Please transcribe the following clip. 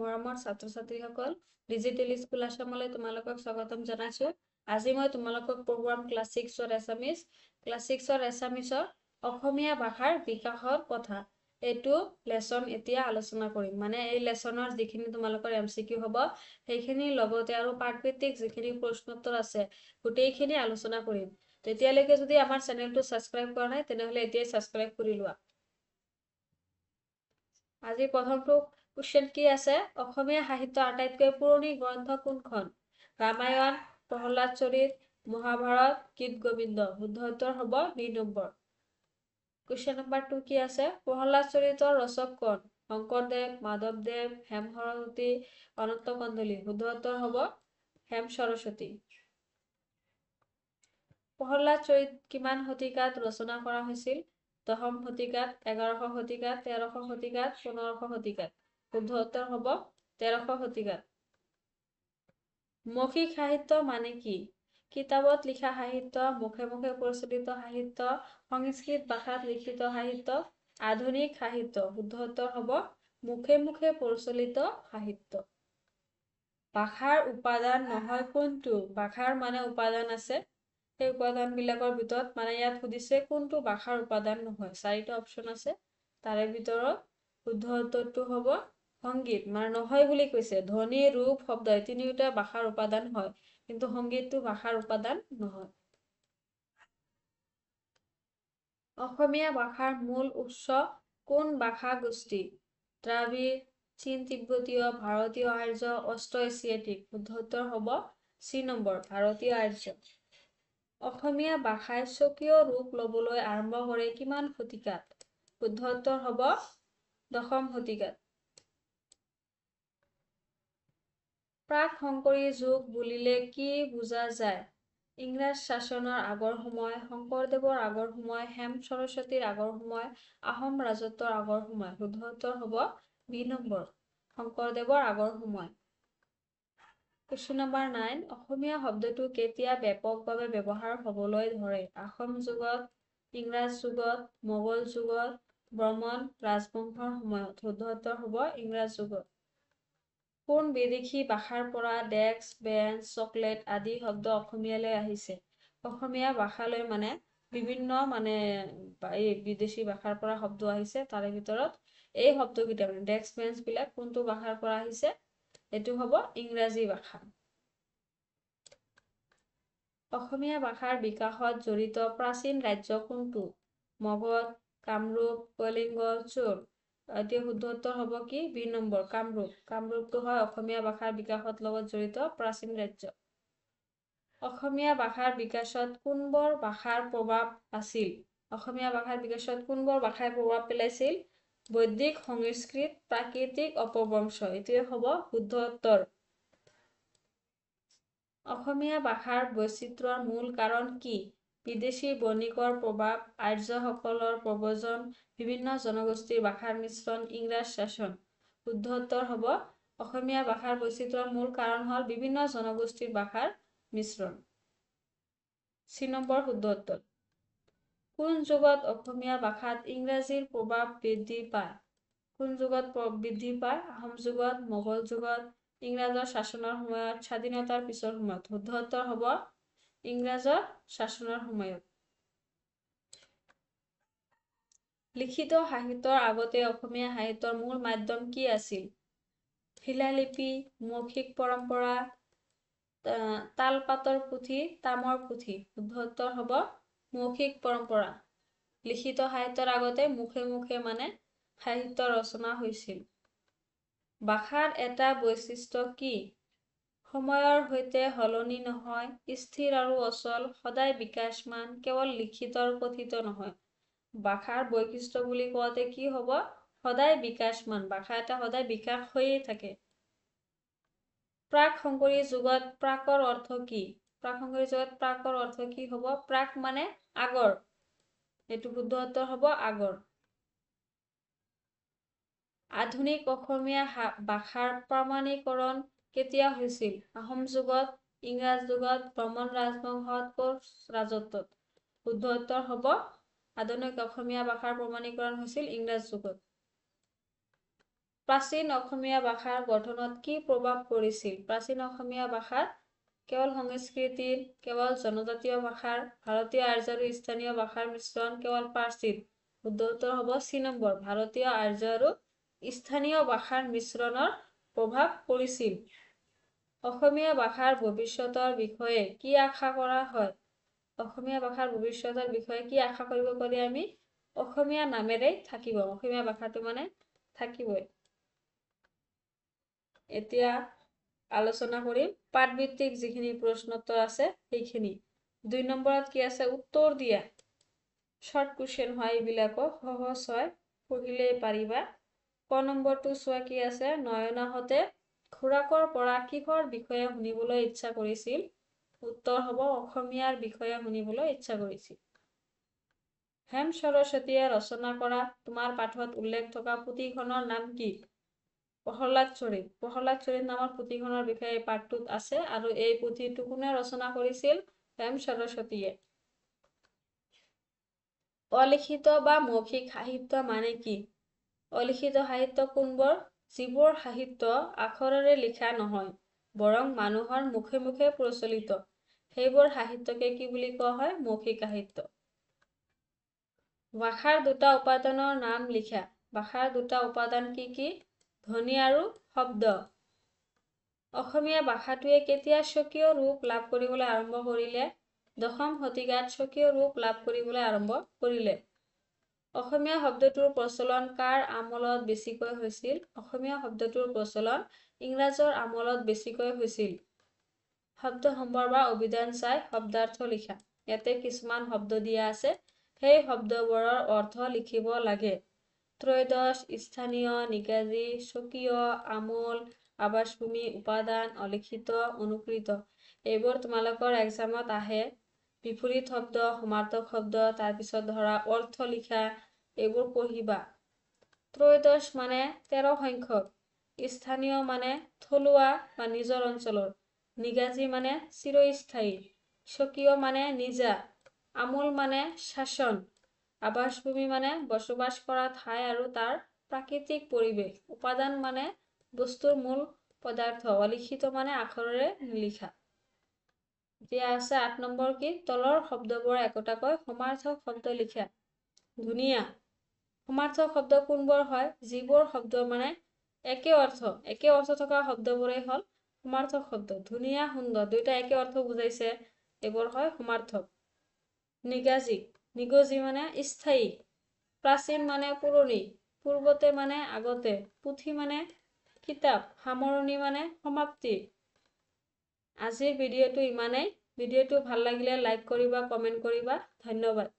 মৰমৰ ছাত্ৰ-ছাত্ৰীসকল, digital school আসামলৈ তোমালোকক স্বাগতম জনাইছো। আজি মই তোমালোকক পঢ়ুৱাম ক্লাছ 6ৰ এছামিজ। ক্লাছ 6ৰ এছামিজৰ অসমীয়া ভাষাৰ বিকাশৰ কথা। এইটো লেসন এতিয়া আলোচনা কৰিম। মানে এই লেসনৰ যিখিনি তোমালোকৰ এমচিকিউ হ'ব, সেইখিনি লগতে আৰু পাঠভিত্তিক যিখিনি প্ৰশ্নোত্তৰ আছে, গোটেইখিনি আলোচনা কৰিম। তেতিয়ালৈকে যদি আমাৰ চেনেলটো ছাবস্ক্ৰাইব কৰা নাই, তেনেহ'লে এতিয়াই ছাবস্ক্ৰাইব কৰি লোৱা। আজি প্ৰথমটো কুৱেশ্যন কি আছে? অসমীয়া সাহিত্য আটাইতকৈ পুৰণি গ্ৰন্থ কোনখন? ৰামায়ণ, প্ৰহ্লাদ চৰিত, মহাভাৰত, গীত গোবিন্দ। শুদ্ধ উত্তৰ হ'ব বি নম্বৰ। কুৱেশ্যন নম্বৰ 2 কি আছে? প্ৰহ্লাদ চৰিতৰ ৰচক কোন? শংকৰদেৱ, মাধৱদেৱ, হেম সৰস্বতী, অনন্ত কন্দলী। শুদ্ধ উত্তৰ হ'ব হেম সৰস্বতী। প্ৰহ্লাদ চৰিত কিমান শতিকাত ৰচনা কৰা হৈছিল? 10ম শতিকাত, 11শ শতিকাত, 13শ শতিকাত, 15শ শতিকাত। শুদ্ধ উত্তৰ হ'ব 13শ শতিকাত। মৌখিক সাহিত্য মানে কি? কিতাপত লিখা সাহিত্য, মুখে মুখে প্ৰচলিত সাহিত্য, সংস্কৃত ভাষাত লিখিত সাহিত্য, আধুনিক সাহিত্য। শুদ্ধ উত্তৰ হ'ব মুখে মুখে প্ৰচলিত সাহিত্য। ভাষাৰ উপাদান নহয় কোনটো? ভাষাৰ মানে উপাদান আছে, সেই উপাদানবিলাকৰ ভিতৰত মানে ইয়াত সুধিছে কোনটো ভাষাৰ উপাদান নহয়। 4টা অপশ্যন আছে, তাৰে ভিতৰত শুদ্ধ উত্তৰটো হ'ব সংগীত। মানে নহয় বুলি কৈছে। ধ্বনি, ৰূপ, শব্দ এই তিনিওটা ভাষাৰ উপাদান হয়, কিন্তু সংগীতটো ভাষাৰ উপাদান নহয়। অসমীয়া ভাষাৰ মূল উৎস কোন ভাষা গোষ্ঠী? দ্ৰাবিড়, চীন তিব্বতীয়, ভাৰতীয় আৰ্য, অষ্ট্ৰ এছিয়াটিক। শুদ্ধ উত্তৰ হ'ব চি নম্বৰ ভাৰতীয় আৰ্য। অসমীয়া ভাষাই স্বকীয় ৰূপ ল'বলৈ আৰম্ভ কৰে কিমান শতিকাত? শুদ্ধ উত্তৰ হ'ব 10ম শতিকাত। প্ৰাক শংকৰী যুগ বুলিলে কি বুজা যায়? ইংৰাজ শাসনৰ আগৰ সময়, শংকৰদেৱৰ আগৰ সময়, হেম সৰস্বতীৰ আগৰ সময়, আহোম ৰাজত্বৰ আগৰ সময়। শুদ্ধ উত্তৰ হ'ব বি নম্বৰ শংকৰদেৱৰ আগৰ সময়। কুৱেশ্যন নম্বৰ 9, অসমীয়া শব্দটো কেতিয়া ব্যাপকভাৱে ব্যৱহাৰ হ'বলৈ ধৰে? আহোম যুগত, ইংৰাজ যুগত, মোগল যুগত, ব্ৰহ্মণ ৰাজবংশৰ সময়ত। শুদ্ধ উত্তৰ হ'ব ইংৰাজ যুগত। কোন বিদেশী ভাষাৰ পৰা ডেস্ক, বেঞ্চ, চকলেট আদি শব্দ অসমীয়ালৈ আহিছে? অসমীয়া ভাষালৈ মানে বিভিন্ন এই বিদেশী ভাষাৰ পৰা শব্দ আহিছে, তাৰে ভিতৰত এই শব্দকেইটা মানে ডেস্ক, বেঞ্চ বিলাক কোনটো ভাষাৰ পৰা আহিছে? এইটো হ'ব ইংৰাজী ভাষা। অসমীয়া ভাষাৰ বিকাশত জড়িত প্ৰাচীন ৰাজ্য কোনটো? মগধ, কামৰূপ, কলিংগ, চোল। এতিয়া শুদ্ধ উত্তৰ হ'ব কি? B number Kamrup. কামৰূপটো হয় অসমীয়া ভাষাৰ বিকাশৰ লগত জড়িত প্ৰাচীন ৰাজ্য। অসমীয়া ভাষাৰ বিকাশত কোনবোৰ ভাষাৰ প্ৰভাৱ আছিল? অসমীয়া ভাষাৰ বিকাশত কোনবোৰ ভাষাই প্ৰভাৱ পেলাইছিল? বৈদিক, সংস্কৃত, প্ৰাকৃতিক, অপভ্ৰংশ। এইটোৱে হ'ব শুদ্ধ উত্তৰ। অসমীয়া ভাষাৰ বৈচিত্ৰ্যৰ মূল কাৰণ কি? বিদেশী বণিকৰ প্ৰভাৱ, আৰ্যসকলৰ প্ৰব্ৰজন, বিভিন্ন জনগোষ্ঠীৰ ভাষাৰ মিশ্ৰণ, ইংৰাজ শাসন। শুদ্ধ উত্তৰ হ'ব অসমীয়া ভাষাৰ বৈচিত্ৰ্যৰ মূল কাৰণ হ'ল বিভিন্ন জনগোষ্ঠীৰ ভাষাৰ মিশ্ৰণ। চি নম্বৰ শুদ্ধ উত্তৰ। কোন যুগত অসমীয়া ভাষাত ইংৰাজীৰ প্ৰভাৱ বৃদ্ধি পায়? কোন যুগত বৃদ্ধি পায়? আহোম যুগত, মোগল যুগত, ইংৰাজৰ শাসনৰ সময়ত, স্বাধীনতাৰ পিছৰ সময়ত। শুদ্ধ উত্তৰ হ'ব ইংৰাজৰ শাসনৰ সময়ত। লিখিত সাহিত্যৰ আগতে অসমীয়া সাহিত্যৰ মূল মাধ্যম কি আছিল? শিলালিপি, মৌখিক পৰম্পৰা, তালপাতৰ পুথি, তামৰ পুথি। শুদ্ধ উত্তৰ হ'ব মৌখিক পৰম্পৰা। লিখিত সাহিত্যৰ আগতে মুখে মুখে মানে সাহিত্য ৰচনা হৈছিল। ভাষাৰ এটা বৈশিষ্ট্য কি? সময়ৰ সৈতে সলনি নহয়, স্থিৰ আৰু অচল, সদায় বিকাশমান, কেৱল লিখিত আৰু কথিত নহয়। ভাষাৰ বৈশিষ্ট্য বুলি কওঁতে কি হ'ব? সদায় বিকাশমান। ভাষা এটা সদায় বিকাশ হৈয়ে থাকে। প্ৰাক শংকৰী যুগত প্ৰাকৰ অৰ্থ কি? প্ৰাক শংকৰী যুগত প্ৰাকৰ অৰ্থ কি হ'ব? প্ৰাক মানে আগৰ। এইটো শুদ্ধ উত্তৰ হ'ব আগৰ। আধুনিক অসমীয়া ভাষাৰ প্ৰমাণীকৰণ কেতিয়া হৈছিল? আহোম যুগত, ইংৰাজ যুগত, ব্ৰহ্মণ ৰাজবংশত, কোচ ৰাজত্বত। শুদ্ধ উত্তৰ হ'ব আধুনিক অসমীয়া ভাষাৰ প্ৰমাণীকৰণ হৈছিল ইংৰাজ যুগত। প্ৰাচীন অসমীয়া ভাষাৰ গঠনত কি প্ৰভাৱ পৰিছিল? প্ৰাচীন অসমীয়া ভাষাৰ কেৱল সংস্কৃতিৰ, কেৱল জনজাতীয় ভাষাৰ, ভাৰতীয় আৰ্য আৰু স্থানীয় ভাষাৰ মিশ্ৰণ, কেৱল পাৰ্চীৰ। উত্তৰ হ'ব চি নম্বৰ, ভাৰতীয় আৰ্য আৰু স্থানীয় ভাষাৰ মিশ্ৰণৰ প্ৰভাৱ পৰিছিল। অসমীয়া ভাষাৰ ভৱিষ্যতৰ বিষয়ে কি আশা কৰা হয়? অসমীয়া ভাষাৰ ভৱিষ্যতৰ বিষয়ে কি আশা কৰিব পাৰি আমি? অসমীয়া নামেৰে থাকিব, অসমীয়া ভাষাটো মানে থাকিবই। এতিয়া আলোচনা কৰিম পাঠভিত্তিক যিখিনি প্ৰশ্নোত্তৰ আছে সেইখিনি। 2 নম্বৰত কি আছে? উত্তৰ দিয়া। শৰ্ট কুৱেশ্যন হয় এইবিলাকক, সহজ হয়, পঢ়িলেই পাৰিবা। ক নম্বৰটো চোৱা কি আছে? নয়নাহঁতে খুৰাকৰ পৰা কিহৰ বিষয়ে শুনিবলৈ ইচ্ছা কৰিছিল? উত্তৰ হ'ব অসমীয়াৰ বিষয়ে শুনিবলৈ ইচ্ছা কৰিছিল। হেম সৰস্বতীয়ে ৰচনা কৰা তোমাৰ পাঠত উল্লেখ থকা পুথিখনৰ নাম কি? প্ৰহ্লাদ চৰিত। প্ৰহ্লাদ চৰিত নামৰ পুথিখনৰ বিষয়ে এই পাঠটোত আছে আৰু এই পুথিটো কোনে ৰচনা কৰিছিল? হেম সৰস্বতীয়ে। অলিখিত বা মৌখিক সাহিত্য মানে কি? অলিখিত সাহিত্য কোনবোৰ? যিবোৰ সাহিত্য আখৰেৰে লিখা নহয়, বৰং মানুহৰ মুখে মুখে প্ৰচলিত, সেইবোৰ সাহিত্যকে কি বুলি কোৱা হয়? মৌখিক সাহিত্য। ভাষাৰ দুটা উপাদানৰ নাম লিখা। ভাষাৰ দুটা উপাদান কি কি? ধ্বনি আৰু শব্দ। অসমীয়া ভাষাটোৱে কেতিয়া স্বকীয় ৰূপ লাভ কৰিবলৈ আৰম্ভ কৰিলে? দশম শতিকাত স্বকীয় ৰূপ লাভ কৰিবলৈ আৰম্ভ কৰিলে। অসমীয়া শব্দটোৰ প্ৰচলন কাৰ আমলত বেছিকৈ হৈছিল? অসমীয়া শব্দটোৰ প্ৰচলন ইংৰাজৰ আমলত বেছিকৈ হৈছিল। শব্দ সম্ভাৰ বা অভিধান চাই শব্দাৰ্থ লিখা। ইয়াতে কিছুমান শব্দ দিয়া আছে, সেই শব্দবোৰৰ অৰ্থ লিখিব লাগে। ত্ৰয়োদশ, স্থানীয়, নিগাজী, স্বকীয়, আমোল, আৱাসভূমি, উপাদান, অলিখিত, অনুকৃত, এইবোৰ তোমালোকৰ এক্সামত আহে। বিপৰীত শব্দ, সমাৰ্থক শব্দ, তাৰপিছত ধৰা অৰ্থ লিখা, এইবোৰ পঢ়িবা। ত্ৰয়োদশ মানে 13 সংখ্যক, স্থানীয় মানে থলুৱা বা নিজৰ অঞ্চলৰ, নিগাজী মানে চিৰস্থায়ী, স্বকীয় মানে নিজা, আমোল মানে শাসন, আৱাসভূমি মানে বসবাস কৰা ঠাই আৰু তাৰ প্ৰাকৃতিক পৰিৱেশ, উপাদান মানে বস্তুৰ মূল পদাৰ্থ, অলিখিত মানে আখৰেৰে নিলিখা। এতিয়া আছে 8 নম্বৰ কি? তলৰ শব্দবোৰ একোটাকৈ সমাৰ্থক শব্দ লিখা। ধুনীয়া। সমাৰ্থক শব্দ কোনবোৰ হয়? যিবোৰ শব্দ মানে একে অৰ্থ থকা শব্দবোৰেই হ'ল সমাৰ্থক শব্দ। ধুনীয়া, সুন্দৰ দুয়োটা একে অৰ্থ বুজাইছে, এইবোৰ হয় সমাৰ্থক। নিগাজী, নিগজী মানে স্থায়ী, প্ৰাচীন মানে পুৰণি, পূৰ্বতে মানে আগতে, পুথি মানে কিতাপ, সামৰণি মানে সমাপ্তি। আজিৰ ভিডিঅ'টো ইমানেই। ভিডিঅ'টো ভাল লাগিলে লাইক কৰিবা, কমেণ্ট কৰিবা। ধন্যবাদ।